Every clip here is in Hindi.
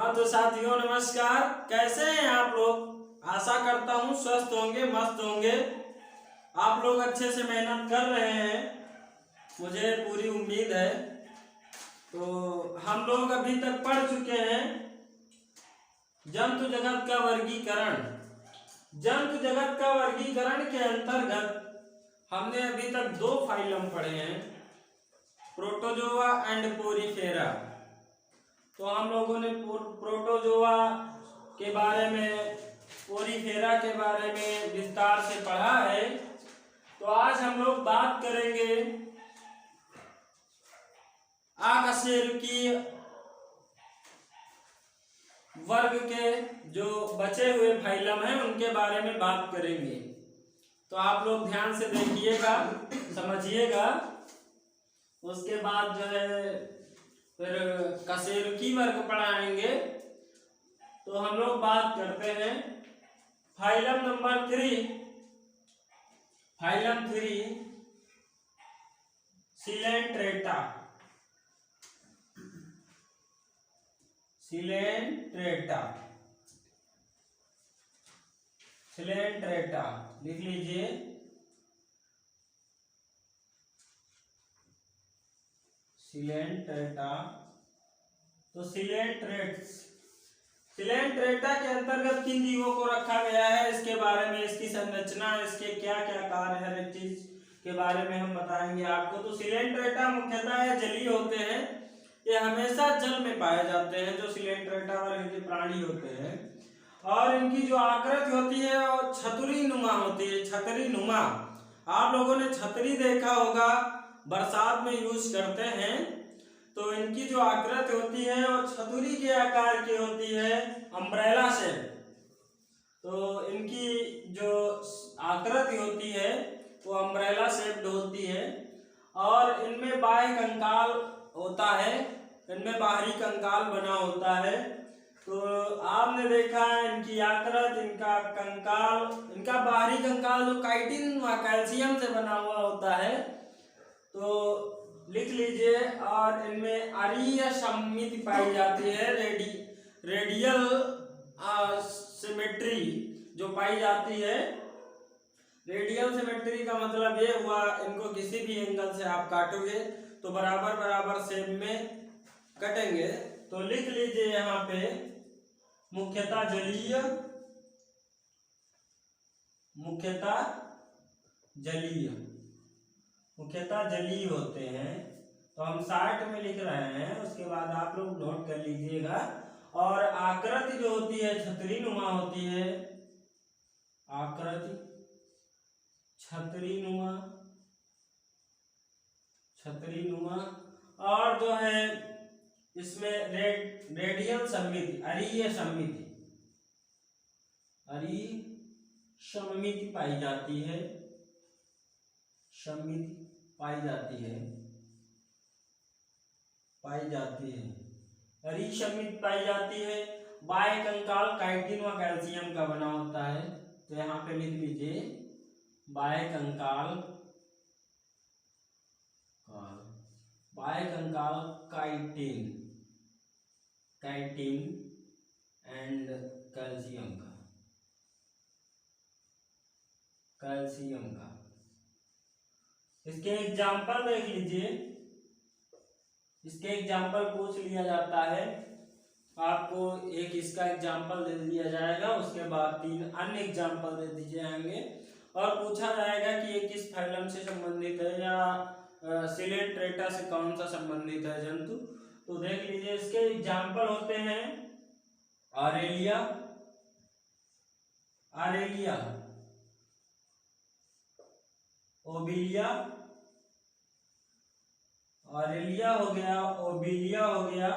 हाँ तो साथियों नमस्कार। कैसे हैं आप लोग? आशा करता हूँ स्वस्थ होंगे, मस्त होंगे। आप लोग अच्छे से मेहनत कर रहे हैं, मुझे पूरी उम्मीद है। तो हम लोग अभी तक पढ़ चुके हैं जंतु जगत का वर्गीकरण। जंतु जगत का वर्गीकरण के अंतर्गत हमने अभी तक 2 फाइलम पढ़े हैं, प्रोटोजोआ एंड पोरीफेरा। तो हम लोगों ने प्रोटोजोआ के बारे में, पोरीफेरा के बारे में विस्तार से पढ़ा है। तो आज हम लोग बात करेंगे अकशेरुकीय वर्ग के जो बचे हुए फाइलम हैं उनके बारे में बात करेंगे। तो आप लोग ध्यान से देखिएगा, समझिएगा। उसके बाद जो है फिर कशेरुकी वर्ग पढ़ाएंगे। तो हम लोग बात करते हैं phylum number 3, phylum 3 Coelenterata. Coelenterata, Coelenterata लिख लीजिए। सिलेंट्रेटा। तो सिलेंट्रेटा के अंतर्गत किन जीवों को रखा गया है, इसके बारे में, इसकी संरचना, इसके क्या क्या कार्य है, हर एक चीज के बारे में हम बताएंगे आपको। तो सिलेंट्रेटा मुख्यतः जलीय होते हैं, ये हमेशा जल में पाए जाते हैं, जो सिलेंट्रेटा वर्ग के प्राणी होते हैं। और इनकी जो आकृति होती है वो छतरी नुमा होती है, छतरी नुमा। आप लोगों ने छतरी देखा होगा, बरसात में यूज करते हैं। तो इनकी जो आकृति होती है वो छतरी के आकार की होती है, अम्ब्रेला से। तो इनकी जो आकृति होती है वो अम्ब्रेला शेप्ड होती है। और इनमें बाह्य कंकाल होता है, इनमें बाहरी कंकाल बना होता है। तो आपने देखा है इनकी आकृति, इनका कंकाल, इनका बाहरी कंकाल जो काइटिन व कैल्शियम से बना हुआ होता है। तो लिख लीजिए। और इनमें अरीय सममिति पाई जाती है, रेडियल सिमेट्री जो पाई जाती है। रेडियल सिमेट्री का मतलब ये हुआ, इनको किसी भी एंगल से आप काटोगे तो बराबर बराबर शेप में कटेंगे। तो लिख लीजिए यहाँ पे मुख्यतः जलीय, मुख्यतः जलीय, मुख्यतः जलीय होते हैं। तो हम 60 में लिख रहे हैं, उसके बाद आप लोग नोट कर लीजिएगा। और आकृति जो होती है छतरी नुमा होती है, आकृति छतरी नुमा, छतरी नुमा। और जो है इसमें रेडियल सममिति, अरीय सममिति, अरीय सममिति पाई जाती है, सममिति पाई जाती है, पाई जाती है, अरीय सममिति पाई जाती है। बाह्य कंकाल काइटिन व कैल्शियम का बना होता है। तो यहाँ पे लिख लीजिए बाह्य कंकाल, बाह्य कंकाल काइटिन, काइटिन एंड कैल्शियम का, कैल्शियम का। इसके एग्जाम्पल देख लीजिए, इसके एग्जाम्पल पूछ लिया जाता है आपको। एक इसका एग्जाम्पल दे दिया जाएगा, उसके बाद 3 अन्य एग्जाम्पल दे दिए जाएंगे और पूछा जाएगा कि ये किस फाइलम से संबंधित है या सिलेंट्रेटा से कौन सा संबंधित है जंतु। तो देख लीजिए, इसके एग्जाम्पल होते हैं आरेलिया, आरेलिया, ओबिलिया, ऑरेलिया हो गया, ओबिलिया हो गया,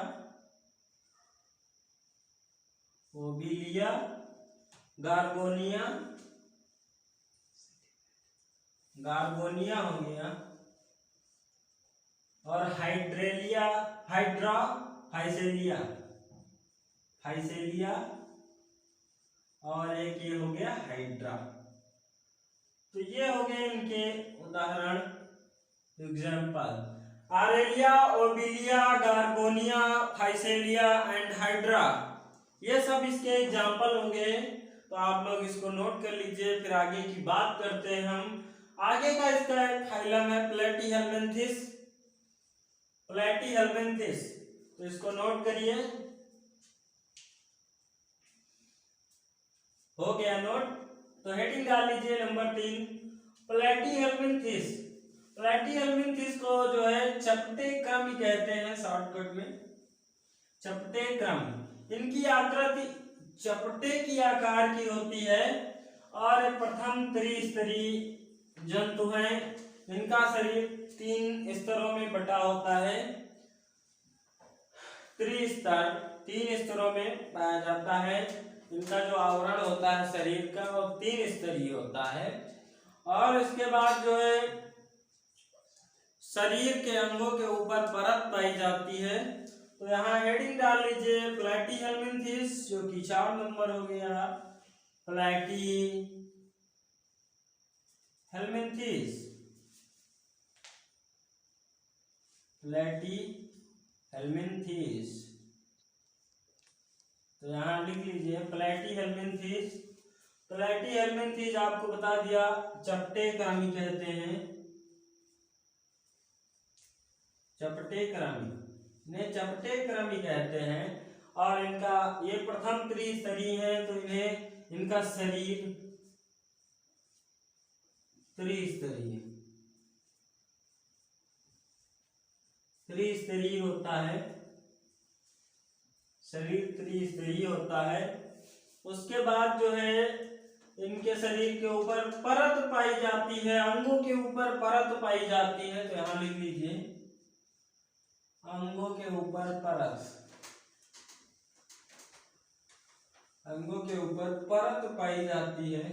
ओबिलिया, गार्गोनिया, गार्गोनिया हो गया, और हाइड्रेलिया, हाइड्रा, हाइसेलिया, हाइसेलिया, और एक ये हो गया हाइड्रा। तो ये हो गए इनके उदाहरण, example. Aurelia, Obelia, Gorgonia, Physalia and Hydra ये सब इसके एग्जाम्पल होंगे, तो आप लोग इसको नोट कर लीजिए। फिर आगे की बात करते हैं हम। आगे का इसका एक फाइलम है प्लेटीहेल्मिन्थिस। प्लेटीहेल्मिन्थिस, तो इसको नोट करिए। हो गया नोट, तो हेडिंग डाल लीजिए नंबर 3 प्लेटीहेल्मिन्थिस। प्लेटीहेल्मिन्थिस को जो है चपटे क्रमी कहते हैं, शॉर्टकट में चपटे क्रमी। इनकी आकृति चपटे की आकार की होती है और प्रथम त्रिस्तरीय जंतु हैं। इनका शरीर 3 स्तरों में बटा होता है। त्रिस्तर, 3 स्तरों में पाया जाता है। इनका जो आवरण होता है शरीर का वो 3 स्तरीय होता है। और इसके बाद जो है शरीर के अंगों के ऊपर परत पाई जाती है। तो यहाँ हेडिंग डाल लीजिए प्लेटीहेल्मिन्थिस, जो कि 4 नंबर हो गया। प्लेटीहेल्मिन्थिस, प्लेटीहेल्मिन्थिस, तो यहाँ लिख लीजिए प्लेटीहेल्मिन्थिस। प्लेटीहेल्मिन्थिस आपको बता दिया चपटे क्रमी कहते हैं। चपटे क्रमी ने चपटे क्रमी कहते हैं। और इनका ये प्रथम त्रिस्तरीय है, तो इन्हें इनका शरीर त्रिस्तरीय त्रिस्तरीय होता है। शरीर त्रिस्तरीय होता है। उसके बाद जो है इनके शरीर के ऊपर परत पाई जाती है, अंगों के ऊपर परत पाई जाती है। तो यहां लिख लीजिए अंगों के ऊपर परत, अंगों के ऊपर परत पाई जाती है,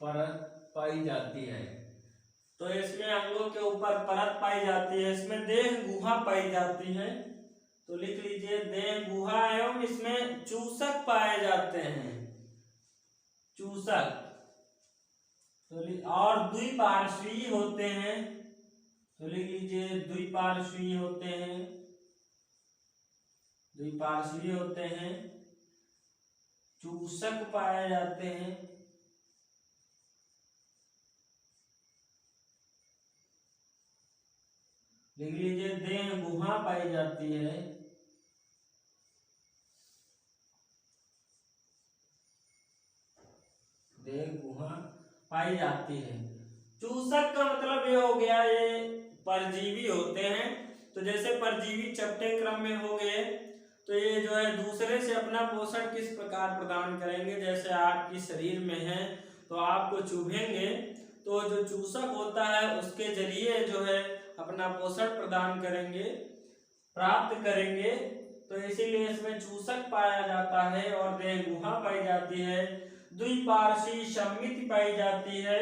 परत पाई जाती है। तो इसमें अंगों के ऊपर परत पाई जाती है। इसमें देह गुहा पाई जाती है। तो लिख लीजिए देह गुहा एवं इसमें चूसक पाए जाते हैं, चूसक। तो और द्विपार्श्वीय होते हैं। तो लिख लीजिए द्विपार्श्वीय होते हैं, द्विपार्श्वीय होते हैं, चूसक पाए जाते हैं। लिख लीजिए देह गुहा पाई जाती है, देह गुहा पाई जाती है। चूसक का मतलब ये हो गया ये परजीवी होते हैं। तो जैसे परजीवी चपटे क्रम में हो गए, तो ये जो है दूसरे से अपना पोषण किस प्रकार प्रदान करेंगे। जैसे आपकी शरीर में है तो आपको चुभेंगे, तो जो चूसक होता है उसके जरिए जो है अपना पोषण प्रदान करेंगे, प्राप्त करेंगे। तो इसीलिए इसमें चूसक पाया जाता है और देह गुहा पाई जाती है, द्विपार्श्वीय सममिति पाई जाती है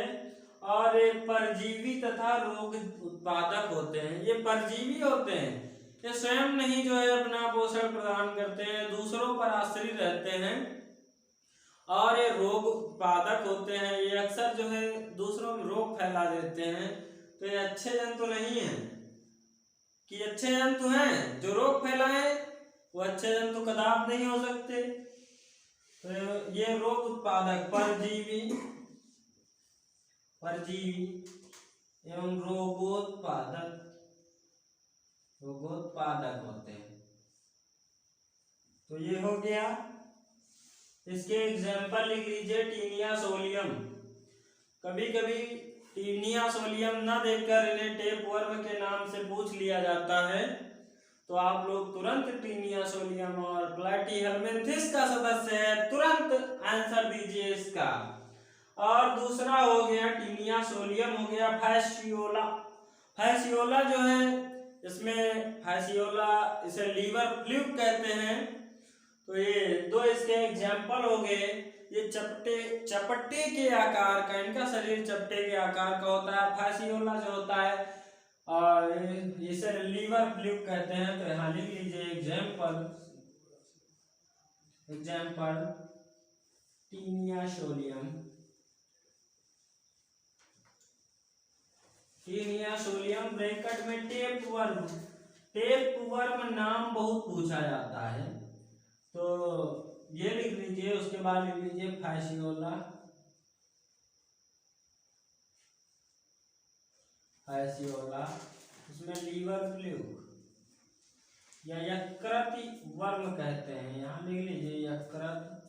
और ये परजीवी तथा रोग उत्पादक होते हैं। ये परजीवी होते हैं, ये स्वयं नहीं जो है अपना पोषण प्रदान करते हैं, दूसरों पर आश्रित रहते हैं। और ये रोग उत्पादक होते हैं, ये अक्सर जो है दूसरों में रोग फैला देते हैं। तो ये अच्छे जंतु नहीं है कि अच्छे जंतु हैं जो रोग फैलाएं, वो अच्छे जंतु कदापि नहीं हो सकते। तो ये रोग उत्पादक परजीवी, परजीवी एवं रोगोत्पादक, रोगोत्पादक होते हैं। तो ये हो गया। इसके एग्जाम्पल लिख लीजिए टीनिया सोलियम। कभी कभी टीनिया सोलियम न देखकर इन्हें टेप वर्म के नाम से पूछ लिया जाता है। तो आप लोग तुरंत टीनिया सोलियम और प्लेटीहेल्मिन्थिस का सदस्य है, तुरंत आंसर दीजिए इसका। और दूसरा हो गया टीनिया सोलियम, हो गया फैसियोला। फैसियोला जो है इसमें फैसियोला, इसे लीवर फ्लूक कहते हैं। तो ये दो इसके एग्जाम्पल हो गए। ये चपटे के आकार का, इनका शरीर चपटे के आकार का होता है। फैसियोला जो होता है और इसे लीवर फ्लूक कहते हैं। तो यहाँ लिख लीजिए example, example Taenia solium, Taenia solium bracket में टेप वर्म। टेप वर्म नाम बहुत पूछा जाता है, तो ये लिख लीजिए, उसके बाद लिख लीजिए फैसियोला, फैसियोला, उसमें लीवर फ्लूक या यकृत वर्म कहते हैं, यहाँ लिख लीजिए यकृत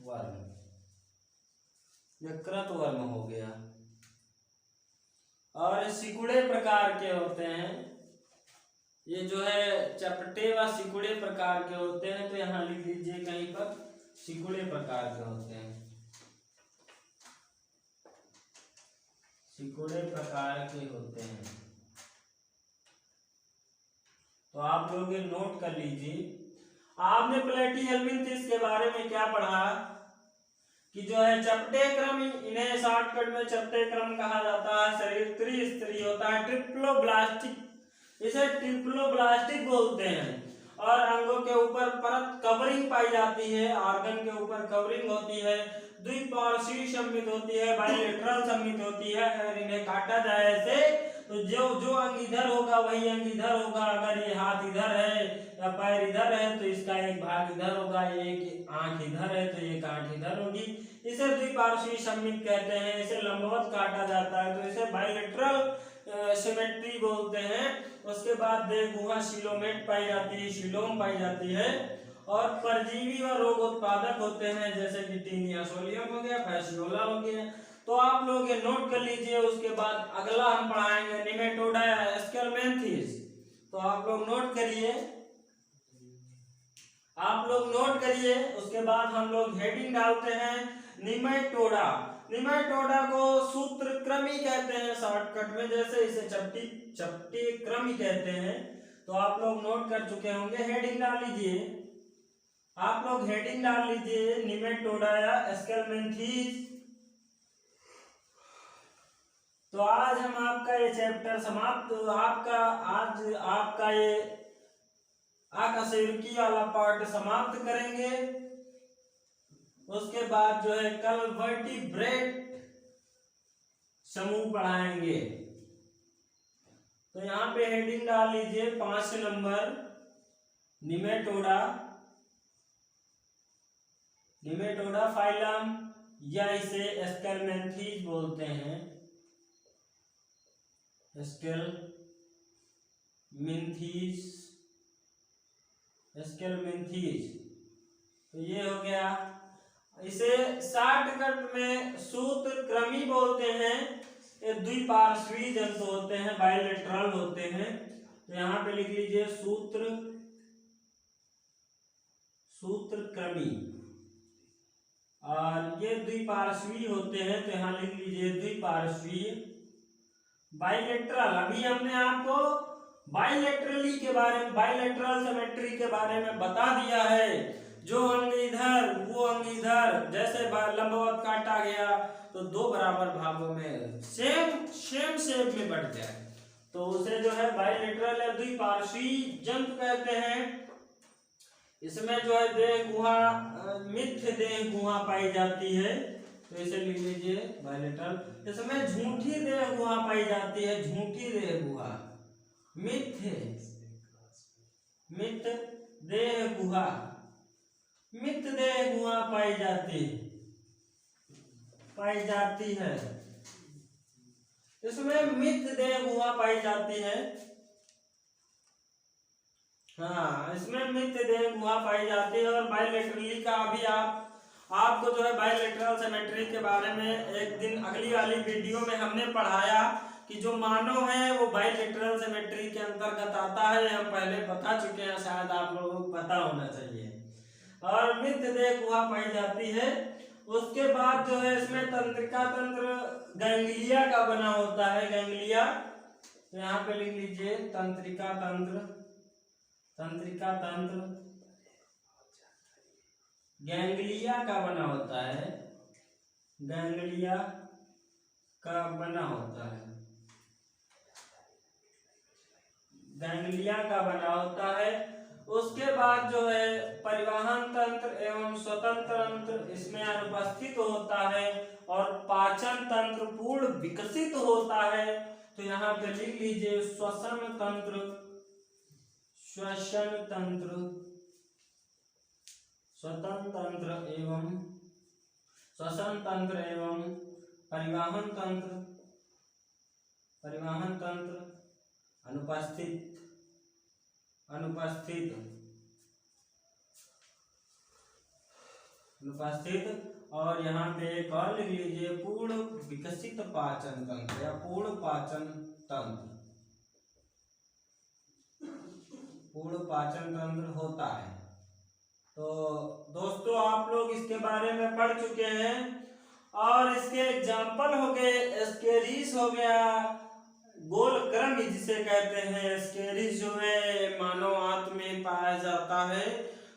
वर्म, यकृत वर्म हो गया। और सिकुड़े प्रकार के होते हैं, ये जो है चपटे व सिकुड़े प्रकार के होते हैं, तो यहाँ लिख लीजिए कहीं पर सिकुड़े प्रकार के होते हैं, सिकुड़े प्रकार के होते हैं। तो आप लोग ये नोट कर लीजिए। आपने प्लेटिहेल्मिन्थेस के बारे में क्या पढ़ा कि जो है चपटे क्रम, इन्हें शॉर्टकट में चपटे क्रम कहा जाता है। शरीर त्रिस्तरीय होता है, ट्रिप्लोब्लास्टिक, इसे ट्रिप्लोब्लास्टिक बोलते हैं। और अंगों के ऊपर परत कवरिंग पाई जाती है, ऑर्गन के ऊपर कवरिंग होती है, द्विपार्श्वीय सममित होती है, बाइलेटरल सममित होती है। अगर इन्हें काटा जाए ऐसे तो जो अंग इधर होगा वही अंग इधर होगा। अगर ये हाथ इधर है या पैर इधर है तो इसका एक भाग इधर होगा, एक आंख इधर है तो एक आंख इधर होगी। इसे द्विपार्श्वीय सममित कहते हैं। इसे लंबवत काटा जाता है तो इसे बाइलेटरल सिमेट्री बोलते हैं। उसके बाद देह गुहा सीलोमेट पाई जाती है, सीलोम पाई जाती है। और परजीवी व रोग उत्पादक होते हैं, जैसे कि टीनिया सोलियम हो गया, फैसियोला हो गया। तो आप लोग ये नोट कर लीजिए। उसके बाद अगला हम पढ़ाएंगे निमेटोडा एस्केलमेंथिस। तो आप लोग नोट करिए, आप लोग नोट करिए। उसके बाद हम लोग हेडिंग डालते हैं निमेटोडा। निमेटोडा को सूत्रक्रमी कहते हैं शॉर्टकट में, जैसे इसे चपटी क्रमी कहते हैं। तो आप लोग नोट कर चुके होंगे। हेडिंग डाल लीजिए, आप लोग हेडिंग डाल लीजिए निमेटोडा एस्केलमेंथिस। तो आज हम आपका ये चैप्टर समाप्त, आज आपका ये आकशेरुकी वाला पार्ट समाप्त करेंगे। उसके बाद जो है कल वर्टिब्रेट समूह पढ़ाएंगे। तो यहाँ पे हेडिंग डाल लीजिए 5 नंबर निमेटोडा, निमेटोडा फाइलम या इसे एस्केलमेंथिस बोलते हैं, एस्केलमेंथिस, एस्केलमेंथिस। तो ये हो गया। इसे शॉर्टकट में सूत्रक्रमी बोलते हैं। ये द्विपार्श्वीय जंतु होते हैं, बाइलेटरल होते हैं। तो यहाँ पे लिख लीजिए सूत्रक्रमी। और ये द्विपार्श्वीय होते हैं, तो यहाँ लिख लीजिए द्विपार्श्वीय। बाइलेटरल, अभी हमने आपको बाइलेटरली के बारे में, बाइलेटरल सिमेट्री के बारे में बता दिया है। जो अंग इधर वो अंग इधर, जैसे लंबवत काटा गया तो 2 बराबर भागों में सेम शेप में बढ़ जाए, तो उसे जो है बाइलेटरल या द्विपार्श्वीय जंतु कहते हैं। इसमें जो है देह गुहा, मिथ्य देह गुहा पाई जाती है, तो इसे लिख लीजिए बाइलेटरल। इसमें झूठी देह गुहा पाई जाती है, झूठी देह गुहा, मिथ्य देह गुहा, मिथ्य देह गुहा पाई जाती है। इसमें मिथ्य देह गुहा पाई जाती है। हाँ, इसमें मिथ्य देह गुहा पाई जाती है। और बाइलेटरली का अभी आपको जो है बाइलेटरल सिमेट्री के बारे में एक दिन अगली वाली वीडियो में हमने पढ़ाया कि जो मानव है वो बाइलेटरल सिमेट्री के अंतर्गत आता है। हम पहले बता चुके हैं, शायद आप लोगों को पता होना चाहिए। और मिथ्य देह गुहा पाई जाती है। उसके बाद जो है इसमें तंत्रिका तंत्र गैंग्लिया का बना होता है, गैंग्लिया। तो यहाँ पे लिख लीजिए तंत्रिका तंत्र, तंत्रिका तंत्र गैंग्लिया का बना होता है, गैंग्लिया का बना होता है, गैंग्लिया का बना होता है। उसके बाद जो है परिवहन तंत्र एवं स्वतंत्र तंत्र इसमें अनुपस्थित होता है। और पाचन तंत्र पूर्ण विकसित होता है। तो यहाँ पे लिख लीजिए श्वसन तंत्र, श्वसन तंत्र, स्वतंत्र श्वसन तंत्र एवं परिवहन तंत्र अनुपस्थित। और यहाँ पे एक और लिख लीजिए, पूर्ण विकसित पाचन तंत्र या पूर्ण पाचन तंत्र होता है। तो दोस्तों आप लोग इसके बारे में पढ़ चुके हैं और इसके एग्जाम्पल हो गए, एस्केरिस हो गया, गोलक्रम जिसे कहते हैं। एस्केरिस जो है मानव आंत में पाया जाता है,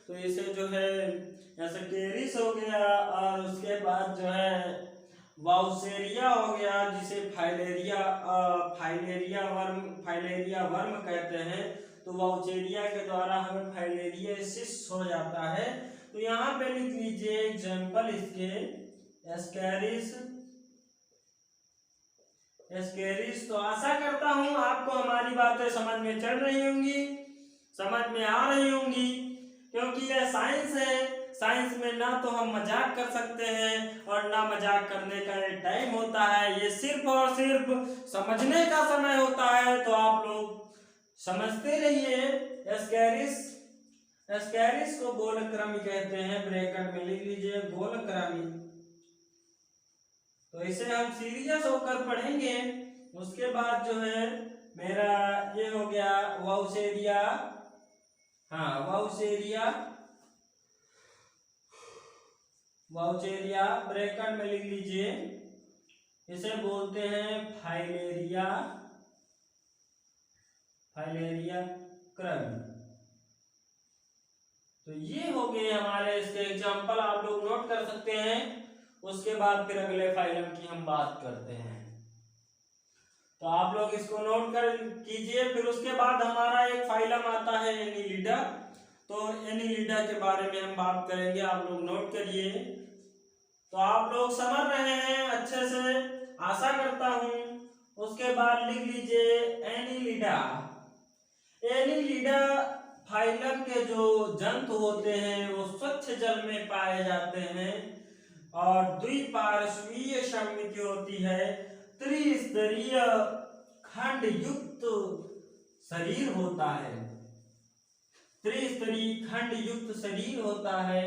तो इसे जो है एस्केरिस हो गया। और उसके बाद जो है वाउसेरिया हो गया, जिसे फाइलेरिया वर्म कहते हैं। तो वाउसेरिया के द्वारा हमें फाइलेरियासिस हो जाता है। तो यहाँ पे लिख लीजिए एग्जाम्पल इसके, एस्केरिस। तो आशा करता हूँ आपको हमारी बातें समझ में चल रही होंगी, समझ में आ रही होंगी, क्योंकि यह साइंस है। साइंस में ना तो हम मजाक कर सकते हैं और ना मजाक करने का टाइम होता है, ये सिर्फ और सिर्फ समझने का समय होता है। तो आप लोग समझते रहिए। एस्केरिस को गोलक्रमी कहते हैं, ब्रैकेट में लिख लीजिए गोलक्रमी। तो इसे हम सीरियस होकर पढ़ेंगे। उसके बाद जो है मेरा ये हो गया वाउसेरिया। हाँ, वाउसेरिया ब्रैकेट में लिख लीजिए, इसे बोलते हैं फाइलेरिया क्रमी। तो ये हो गए हमारे इसके एग्जाम्पल, आप लोग नोट कर सकते हैं। उसके बाद फिर अगले फाइलम की हम बात करते हैं, तो आप लोग इसको नोट कर कीजिए। फिर उसके बाद हमारा एक फाइलम आता है एनीलिडा। तो एनीलिडा के बारे में हम बात करेंगे, आप लोग नोट करिए। तो आप लोग समझ रहे हैं अच्छे से, आशा करता हूं। उसके बाद लिख लीजिए एनीलिडा। एनीलिडा फाइलम के जो जंतु होते हैं वो स्वच्छ जल में पाए जाते हैं और द्विपार्श्वीय सममिति होती है। त्रिस्तरीय खंड युक्त शरीर होता है, त्रिस्तरीय खंड युक्त शरीर होता है।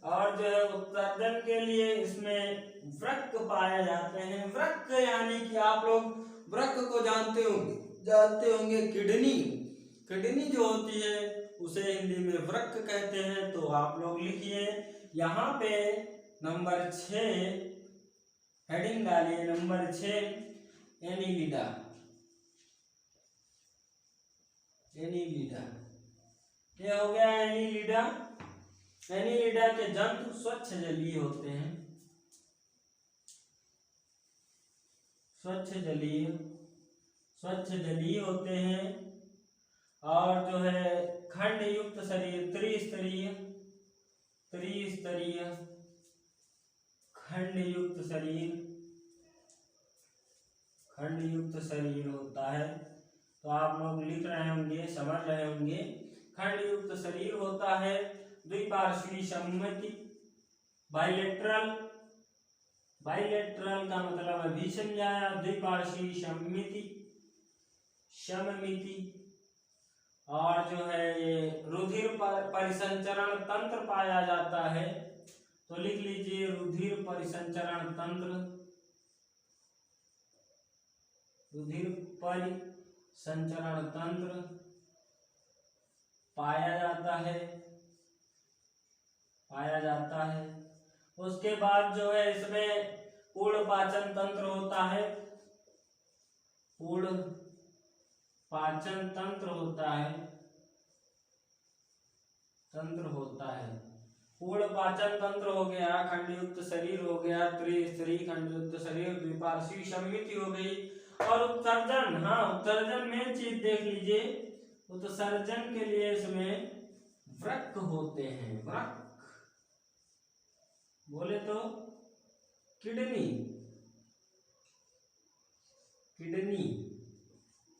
और जो है उत्सर्जन के लिए इसमें वृक्क पाए जाते हैं। वृक्क यानी कि आप लोग वृक्क को जानते होंगे, किडनी जो होती है उसे हिंदी में वृक्क कहते हैं। तो आप लोग लिखिए यहाँ पे नंबर 6 हेडिंग डालिए, नंबर 6 एनीलिडा। ये हो गया एनीलिडा। एनीलिडा के जंतु स्वच्छ जलीय होते हैं, स्वच्छ जलीय होते हैं। और जो है खंड युक्त शरीर, त्रिस्तरीय खंड युक्त शरीर होता है। तो आप लोग लिख रहे होंगे, समझ रहे होंगे। खंड युक्त शरीर होता है, द्विपार्श्वीय सममिति, बाइलेटरल का मतलब अभी समझाया, द्विपार्श्वीय सममिति। और जो है ये रुधिर परिसंचरण तंत्र पाया जाता है। तो लिख लीजिए रुधिर परिसंचरण तंत्र पाया जाता है। उसके बाद जो है इसमें पूर्ण पाचन तंत्र होता है, पूर्ण पाचन तंत्र होता है। पूर्ण पाचन तंत्र हो गया, खंडयुक्त शरीर हो गया, त्रिस्तरीय खंडयुक्त शरीर, द्विपार्श्वीय सममिति हो गई। और उत्सर्जन, हाँ उत्सर्जन में चीज देख लीजिए, उत्सर्जन के लिए इसमें वृक्क होते हैं। वृक्क बोले तो किडनी,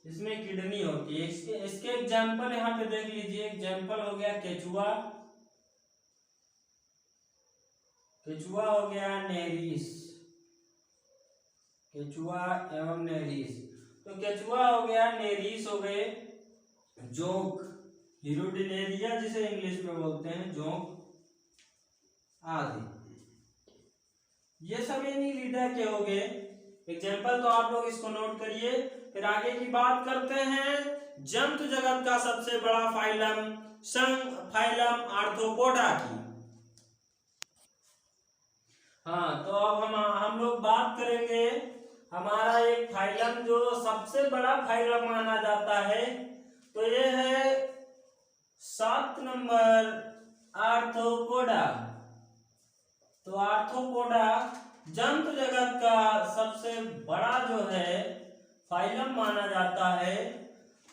इसमें किडनी होती है। इसके एग्जाम्पल यहाँ पे देख लीजिए। एग्जाम्पल हो गया केचुआ, केचुआ हो गया नेरिस, केचुआ एवं नेरिस। तो केचुआ हो गया, नेरिस हो गए, जोंक, हीरोडिनेरिया जिसे इंग्लिश में बोलते हैं, जोंक आदि, ये सब एनीलिडा के हो गए एग्जाम्पल। तो आप लोग इसको नोट करिए। फिर आगे की बात करते हैं जंतु जगत का सबसे बड़ा फाइलम, संघ फाइलम आर्थ्रोपोडा की। हाँ, तो अब हम लोग बात करेंगे हमारा एक फाइलम जो सबसे बड़ा फाइलम माना जाता है, तो ये है 7 नंबर आर्थ्रोपोडा। तो आर्थ्रोपोडा जंतु जगत का सबसे बड़ा जो है फाइलम माना जाता है।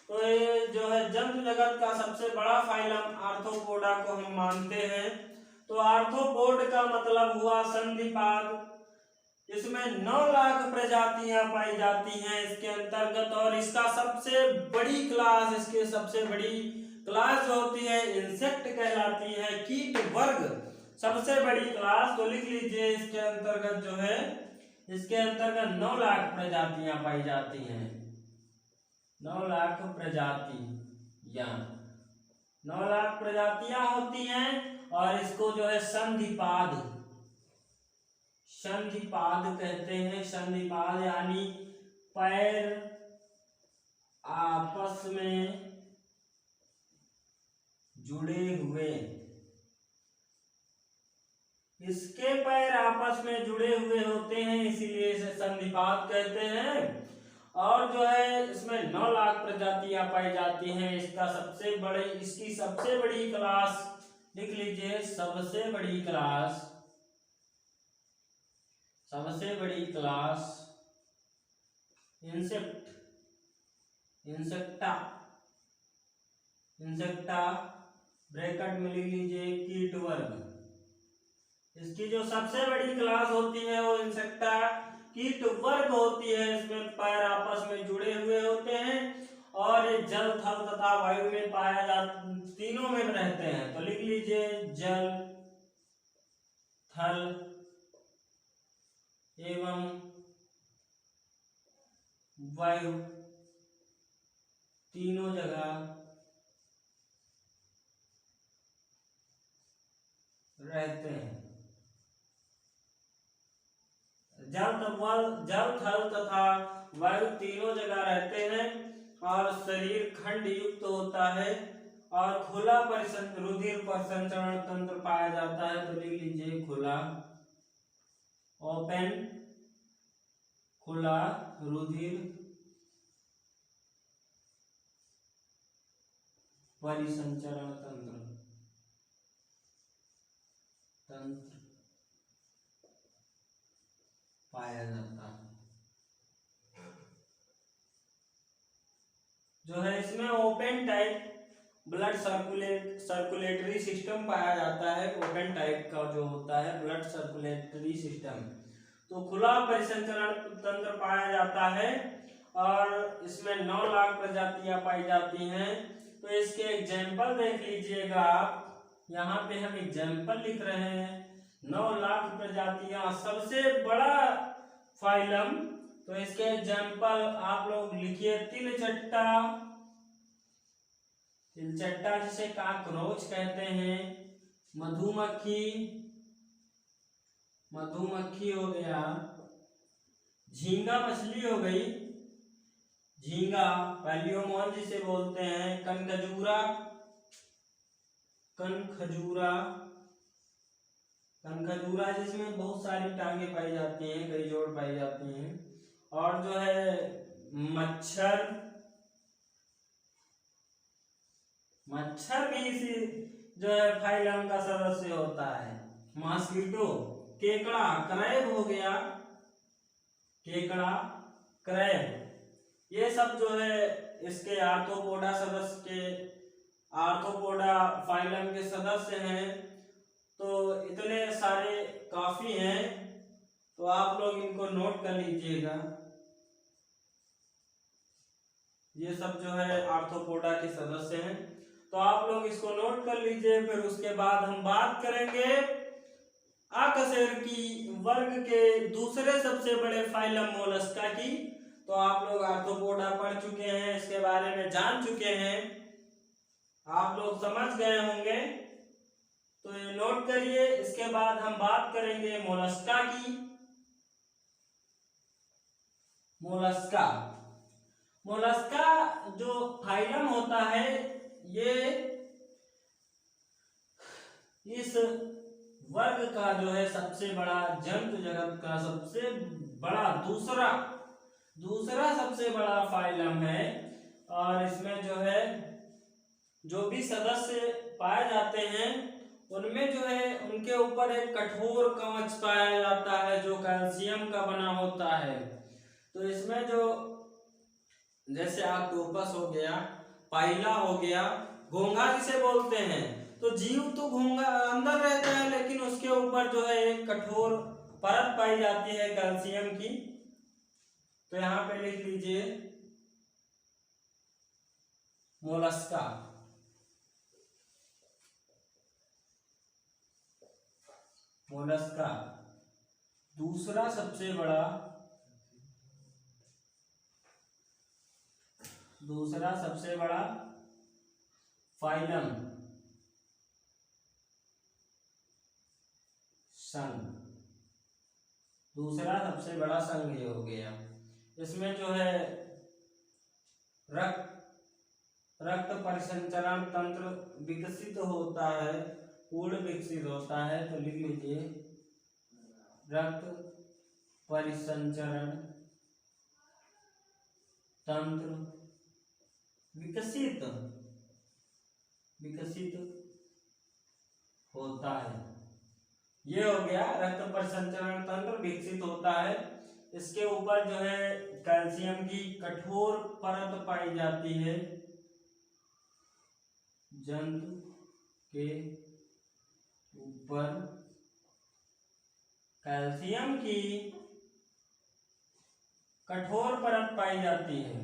तो ये जो है जंतु जगत का सबसे बड़ा फाइलम आर्थ्रोपोडा को हम मानते हैं। तो आर्थ्रोपोड का मतलब हुआ संधिपाद। इसमें 9 लाख प्रजातियां पाई जाती हैं इसके अंतर्गत, और इसका सबसे बड़ी क्लास, इसके सबसे बड़ी क्लास जो होती है इंसेक्ट कहलाती है, कीट वर्ग सबसे बड़ी क्लास। तो लिख लीजिए इसके अंतर्गत जो है, इसके अंतर्गत 9 लाख प्रजातियां पाई जाती हैं, 9 लाख प्रजातियां, 9 लाख प्रजातियां होती हैं। और इसको जो है संधिपाद, संधिपाद कहते हैं। संधिपाद यानी पैर आपस में जुड़े हुए, इसके पैर आपस में जुड़े हुए होते हैं, इसीलिए इसे संधिपाद कहते हैं। और जो है इसमें 9 लाख प्रजातियां पाई जाती हैं। इसकी सबसे बड़ी क्लास लिख लीजिए, सबसे बड़ी क्लास, सबसे बड़ी class insect, insecta, insecta bracket में लिख लीजिए कीट वर्ग। इसकी जो सबसे बड़ी क्लास होती है वो इंसेक्टा कीट वर्ग होती है। इसमें पैर आपस में जुड़े हुए होते हैं और ये जल, थल तथा वायु में पाया जाता, तीनों में रहते हैं। तो लिख लीजिए जल, थल एवं वायु, तीनों जगह रहते हैं। जल थल तथा वायु तीनों जगह रहते हैं और शरीर खंड युक्त होता है और खुला रुधिर परिसंचरण तंत्र पाया जाता है। तो लिख लीजिए खुला, ओपन, खुला रुधिर परिसंचरण तंत्र, पाया जाता है। जो है इसमें open type blood circulatory system पाया जाता है। ओपन टाइप का जो होता है ब्लड सर्कुलेटरी सिस्टम, तो खुला परिसंचरण तंत्र पाया जाता है और इसमें 9 लाख प्रजातियां पाई जाती हैं। तो इसके एग्जाम्पल देख लीजिएगा आप, यहाँ पे हम एग्जाम्पल लिख रहे हैं। 9 लाख प्रजातियां, सबसे बड़ा फाइलम। तो इसके एग्जाम्पल आप लोग लिखिए तिलचट्टा, तिलचट्टा जिसे काकरोच कहते हैं, मधुमक्खी, मधुमक्खी हो गया, झींगा मछली हो गई, झींगा पैलियोमोन जिसे बोलते हैं, कनखजूरा, कनखजूरा, कनखजूरा जिसमें बहुत सारी टांगे पाई जाती हैं, कई जोड़ पाई जाती हैं। और जो है मच्छर, मच्छर भी इसी जो है फाइलम का सदस्य होता है। मॉस्किटो, केकड़ा, क्रैब हो गया, केकड़ा, क्रैब, ये सब जो है इसके आर्थ्रोपोडा सदस्य के, आर्थ्रोपोडा फाइलम के सदस्य हैं। तो इतने सारे काफी हैं, तो आप लोग इनको नोट कर लीजिएगा। ये सब जो है आर्थ्रोपोडा के सदस्य हैं, तो आप लोग इसको नोट कर लीजिए। फिर उसके बाद हम बात करेंगे अकशेरुकी वर्ग के दूसरे सबसे बड़े फाइलम मोलस्का की। तो आप लोग आर्थ्रोपोडा पढ़ चुके हैं, इसके बारे में जान चुके हैं, आप लोग समझ गए होंगे, तो ये नोट करिए। इसके बाद हम बात करेंगे मोलस्का की। मोलस्का मोलस्का जो फाइलम होता है, ये इस वर्ग का जो है सबसे बड़ा, जंतु जगत का सबसे बड़ा दूसरा सबसे बड़ा फाइलम है। और इसमें जो है जो भी सदस्य पाए जाते हैं उनमें जो है उनके ऊपर एक कठोर कवच पाया जाता है जो कैल्शियम का बना होता है। तो इसमें जो जैसे ऑक्टोपस हो गया, पाइला हो गया, घोंघा जिसे बोलते हैं, तो जीव तो घोंघा अंदर रहता है लेकिन उसके ऊपर जो है एक कठोर परत पाई जाती है कैल्शियम की। तो यहाँ पे लिख लीजिए मोलस्का। मोलस्का दूसरा सबसे बड़ा फाइलम संघ, दूसरा सबसे बड़ा संघ ये हो गया। इसमें जो है रक्त परिसंचरण तंत्र विकसित होता है, पूर्ण विकसित होता है। तो लिख लीजिए रक्त परिसंचरण तंत्र विकसित होता है। ये हो गया रक्त परिसंचरण तंत्र विकसित होता है। इसके ऊपर जो है कैल्शियम की कठोर परत पाई जाती है। जंतु के ऊपर कैल्शियम की कठोर परत पाई जाती है,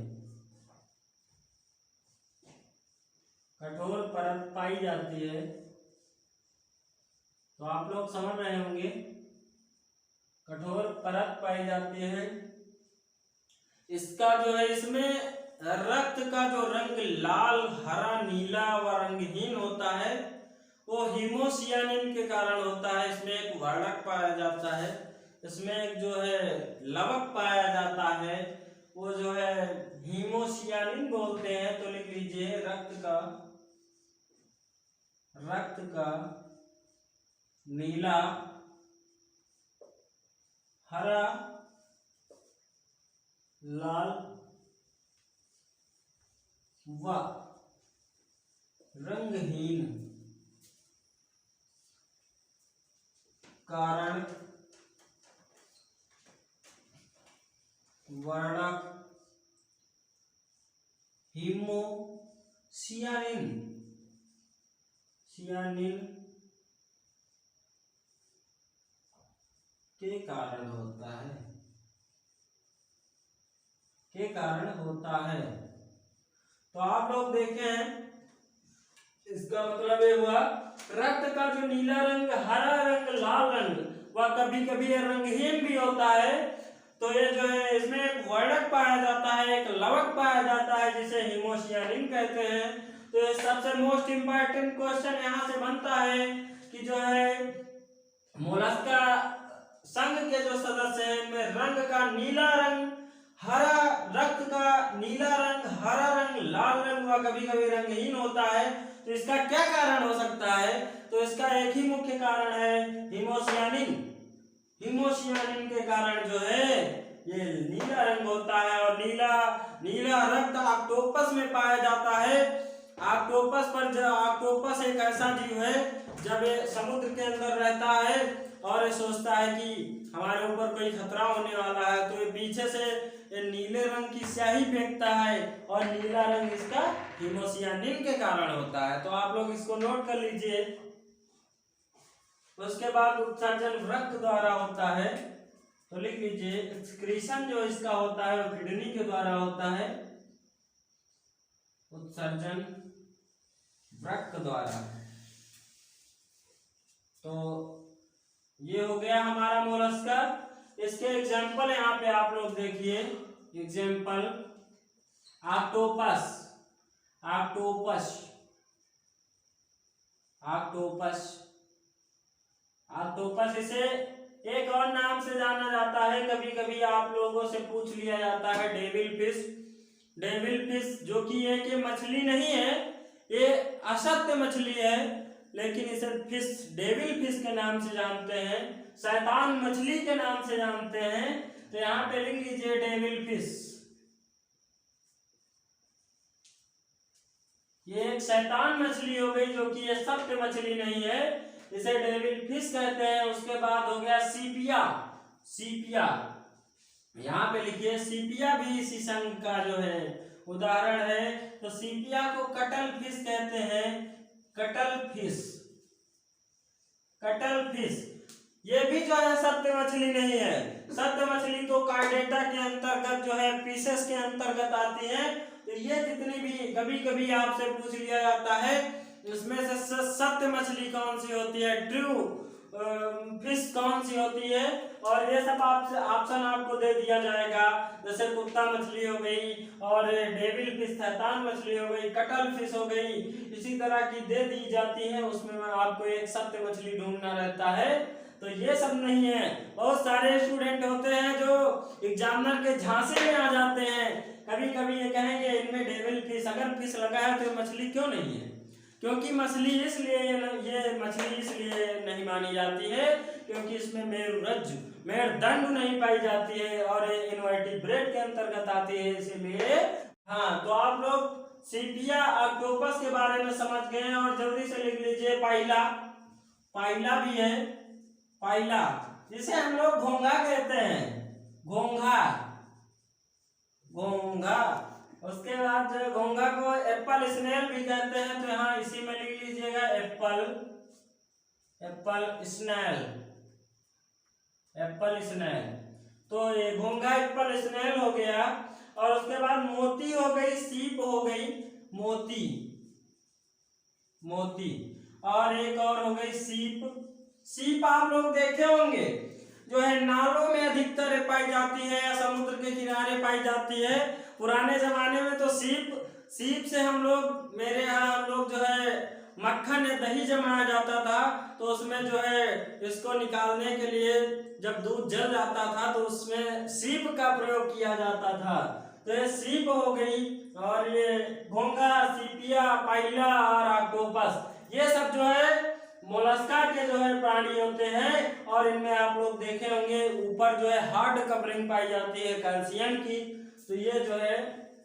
कठोर परत पाई जाती है। तो आप लोग समझ रहे होंगे, कठोर परत पाई जाती है। इसका जो है इसमें रक्त का जो रंग लाल, हरा, नीला व रंगहीन होता है वो हीमोसियानिन के कारण होता है। इसमें एक वर्णक पाया जाता है, इसमें एक जो है लवक पाया जाता है, वो जो है हीमोसियानिन बोलते हैं। तो लिख लीजिए रक्त का नीला, हरा, लाल व रंगहीन कारण वर्णक हीमोसियानिन के कारण होता है। तो आप लोग देखें, इसका मतलब ये हुआ रक्त का जो नीला रंग, हरा रंग, लाल रंग व कभी कभी ये रंगहीन भी होता है। तो ये जो है इसमें एक वर्णक पाया जाता है, एक लवक पाया जाता है जिसे हीमोसियानिन कहते हैं। तो ये सबसे मोस्ट इंपॉर्टेंट क्वेश्चन यहाँ से बनता है कि जो है मोलस्का संघ के जो सदस्य हैं इनमें रंग का नीला रंग, हरा, रक्त का नीला रंग, हरा रंग, लाल रंग व कभी कभी रंगहीन होता है। तो इसका क्या कारण हो सकता है? तो इसका एक ही मुख्य कारण है हीमोसियानिन। हीमोसियानिन के कारण जो है ये नीला रंग होता है। और नीला रक्त ऑक्टोपस में पाया जाता है। ऑक्टोपस एक ऐसा जीव है जब ये समुद्र के अंदर रहता है और ये सोचता है कि हमारे ऊपर कोई खतरा होने वाला है, तो ये पीछे से ये नीले रंग की स्याही फेंकता है और नीला रंग इसका हीमोसियानिन के कारण होता है। तो आप लोग इसको नोट कर लीजिए। उसके बाद उत्सर्जन वृक्क द्वारा होता है। तो लिख लीजिए एक्सक्रीशन जो इसका होता है वो किडनी के द्वारा होता है। उत्सर्जन वृक्क द्वारा। तो ये हो गया हमारा मोलस्का। इसके एग्जाम्पल यहाँ पे आप लोग देखिए, example octopus, octopus, octopus, octopus. इसे एक और नाम से जाना जाता है, कभी कभी आप लोगों से पूछ लिया जाता है, डेविल फिश। डेविल फिश जो कि ये मछली नहीं है, ये असत्य मछली है, लेकिन इसे फिश, डेविल फिश के नाम से जानते हैं, शैतान मछली के नाम से जानते हैं। तो यहाँ पे लिख लीजिए डेविल फिश। ये एक शैतान मछली हो गई, जो कि ये सत्य मछली नहीं है, इसे डेविल फिश कहते हैं। उसके बाद हो गया सीपिया, सीपिया। यहाँ पे लिखिए, सीपिया भी इसी संघ का जो है उदाहरण है। तो सीपिया को कटल फिश कहते हैं, कटल फिश, कटल फिश। ये भी जो है सत्य मछली नहीं है। सत्य मछली तो कार्डेटा के अंतर्गत जो है, पीसेस के अंतर्गत आती है। तो ये जितनी भी, कभी कभी आपसे पूछ लिया जाता है इसमें से सत्य मछली कौन सी होती है, ट्रू फिश कौन सी होती है, और ये सब आपसे ऑप्शन आपको दे दिया जाएगा। जैसे कुत्ता मछली हो गई, और डेविल फिश शैतान मछली हो गई, कटल फिश हो गई, इसी तरह की दे दी जाती है। उसमें आपको एक सत्य मछली ढूंढना रहता है। तो ये सब नहीं है। बहुत सारे स्टूडेंट होते हैं जो एग्जामिनर के झांसे में आ जाते हैं। कभी कभी ये कहेंगे इनमें डेविल फिश, अगर फिश लगा है तो मछली क्यों नहीं है? क्योंकि मछली इसलिए, ये मछली इसलिए नहीं मानी जाती है क्योंकि इसमें मेरुरज्जु, मेरुदंड नहीं पाई जाती है, और इनवर्टिब्रेट के अंतर्गत आती है, इसीलिए। हाँ, तो आप लोग सीपिया, ऑक्टोपस के बारे में समझ गए हैं। और जल्दी से लिख लीजिए पाइला, पाइला भी है, पाइला, जिसे हम लोग घोंघा कहते हैं, घोंघा, घोंघा। उसके बाद जो घोंघा को एप्पल स्नेल भी कहते हैं। तो यहाँ इसी में लिख लीजिएगा apple, apple snail, apple snail. तो ये घोंघा एप्पल स्नेल हो गया। और उसके बाद मोती हो गई, सीप हो गई, मोती, मोती। और एक और हो गई सीप। सीप आप लोग देखे होंगे, जो है नालों में अधिकतर पाई जाती है या समुद्र के किनारे पाई जाती है। पुराने जमाने में तो सीप से हम लोग, मेरे यहाँ हम लोग जो है मक्खन या दही जमाया जाता था। तो उसमें जो है इसको निकालने के लिए जब दूध जल जाता था तो उसमें सीप का प्रयोग किया जाता था। तो ये सीप हो गई। और ये घोंघा, सीपिया, पाइला और ऑक्टोपस, ये सब जो है मोलस्का के जो है प्राणी होते हैं। और इनमें आप लोग देखे होंगे ऊपर जो है हार्ड कवरिंग पाई जाती है कैल्शियम की। तो ये जो है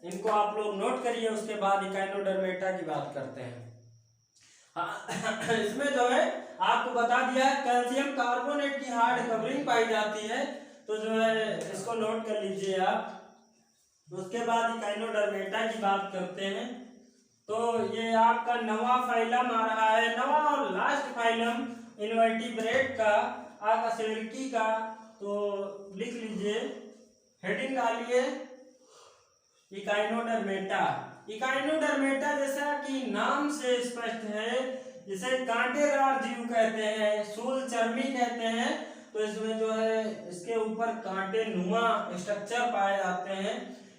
इनको आप लोग नोट करिए। उसके बाद इकाइनोडर्मेटा की बात करते हैं। इसमें जो है आपको बता दिया है कैल्शियम कार्बोनेट की हार्ड कवरिंग पाई जाती है। तो जो है इसको नोट कर लीजिए आप। उसके बाद इकाइनोडर्मेटा की बात करते हैं। तो ये आपका नवा फाइलम आ रहा है, नवा और लास्ट फाइलम इनवर्टिब्रेट का, अकशेरुकी का। तो लिख लीजिए, हेडिंग डालिए इकाइनोडर्मेटा। इकाइनोडर्मेटा जैसा कि नाम से स्पष्ट है, इसे कांटेदार जीव कहते हैं, शूलचर्मी कहते हैं। तो इसमें जो है इसके ऊपर कांटे नुमा स्ट्रक्चर पाए जाते हैं।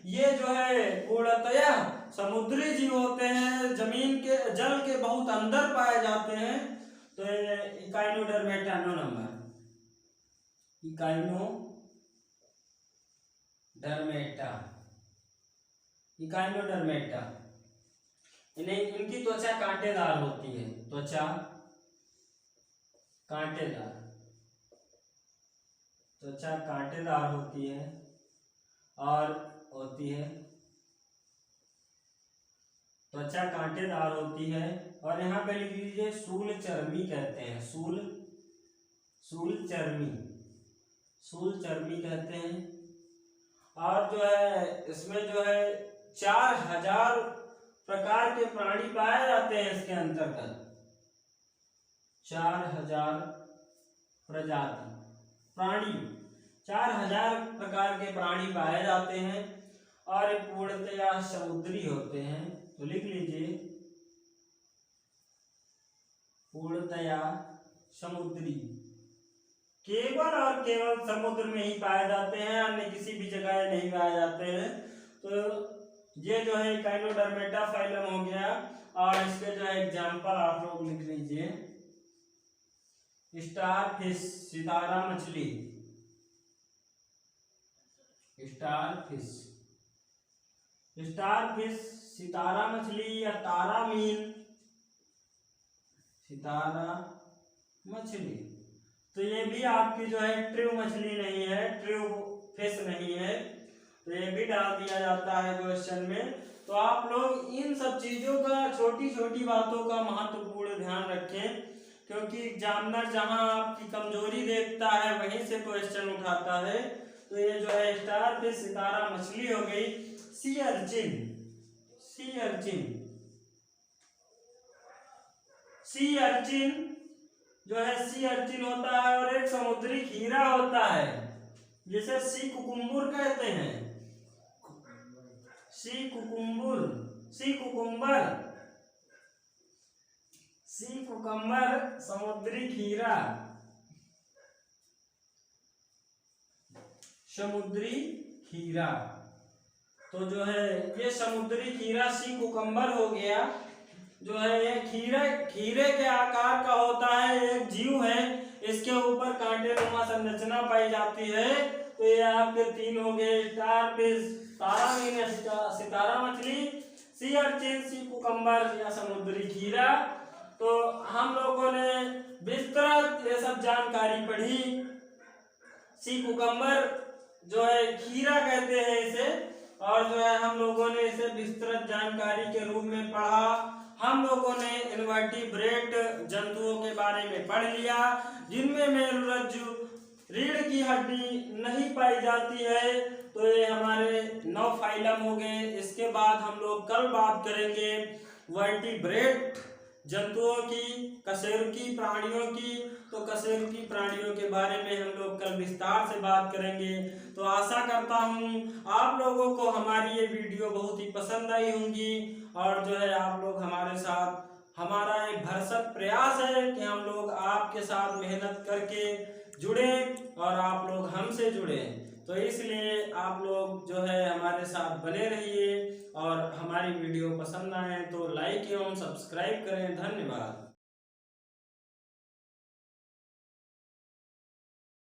ये जो है पूर्णतया समुद्री जीव होते हैं, जमीन के, जल के बहुत अंदर पाए जाते हैं। तो ये इकाइनोडर्मेटा 9 नंबर, इकाइनोडर्मेटा, इकाइनोडर्मेटा। इनकी त्वचा कांटेदार होती है, त्वचा कांटेदार, त्वचा कांटेदार होती है और होती है, त्वचा कांटेदार होती है। और यहाँ पे लिख लीजिए शूलचर्मी कहते हैं, शूलचर्मी, शूलचर्मी कहते हैं। और जो है इसमें जो है 4000 प्रकार के प्राणी पाए जाते हैं इसके अंतर्गत, 4000 प्रजाति प्राणी, 4000 प्रकार के प्राणी पाए जाते हैं। और पूर्णतया समुद्री होते हैं। तो लिख लीजिए पूर्णतया समुद्री, केवल और केवल समुद्र में ही पाए जाते हैं, अन्य किसी भी जगह नहीं पाए जाते हैं। तो ये जो है इकाइनोडर्मेटा फाइलम हो गया। और इसके जो है एग्जाम्पल आप लोग लिख लीजिए, स्टार फिश सितारा मछली, स्टार फिश सितारा मछली या तारा मीन सितारा मछली। तो ये भी आपकी जो है ट्रू मछली नहीं है, ट्रू फिश नहीं है, तो ये भी डाल दिया जाता है क्वेश्चन में। तो आप लोग इन सब चीजों का, छोटी छोटी बातों का महत्वपूर्ण ध्यान रखें, क्योंकि एग्जामिनर जहां आपकी कमजोरी देखता है वहीं से क्वेश्चन उठाता है। तो ये जो है स्टार फिश सितारा मछली हो गई। सी अर्चिन जो है सी अर्चिन होता है, और एक समुद्री खीरा होता है जिसे सी कुकुम्बर कहते हैं। सी कुकुम्बर समुद्री खीरा, तो जो है ये समुद्री खीरा सी कुकुम्बर हो गया। जो है ये खीरे के आकार का होता है, एक जीव है, इसके ऊपर कांटेनुमा संरचना पाई जाती है। तो ये आपके 3 हो गए, स्टार फिश, तारा मीन, सितारा मछली, सी अर्चिन, सी कुकुम्बर या समुद्री खीरा। तो हम लोगों ने विस्तृत ये सब जानकारी पढ़ी। सी कुकुम्बर जो है खीरा कहते हैं इसे, और जो है हम लोगों ने इसे विस्तृत जानकारी के रूप में पढ़ा। हम लोगों ने इनवर्टिब्रेट जंतुओं के बारे में पढ़ लिया, जिनमें मेरुरज्जु, रीढ़ की हड्डी नहीं पाई जाती है। तो ये हमारे 9 फाइलम हो गए। इसके बाद हम लोग कल बात करेंगे वर्टिब्रेट जंतुओं की, कशेरुकी प्राणियों की। तो कशेरुकी प्राणियों के बारे में हम लोग कल विस्तार से बात करेंगे। तो आशा करता हूँ आप लोगों को हमारी ये वीडियो बहुत ही पसंद आई होंगी, और जो है आप लोग हमारे साथ, हमारा एक भरसक प्रयास है कि हम लोग आपके साथ मेहनत करके जुड़े और आप लोग हमसे जुड़े। तो इसलिए आप लोग जो है हमारे साथ बने रहिए, और हमारी वीडियो पसंद आए तो लाइक एवं सब्सक्राइब करें। धन्यवाद।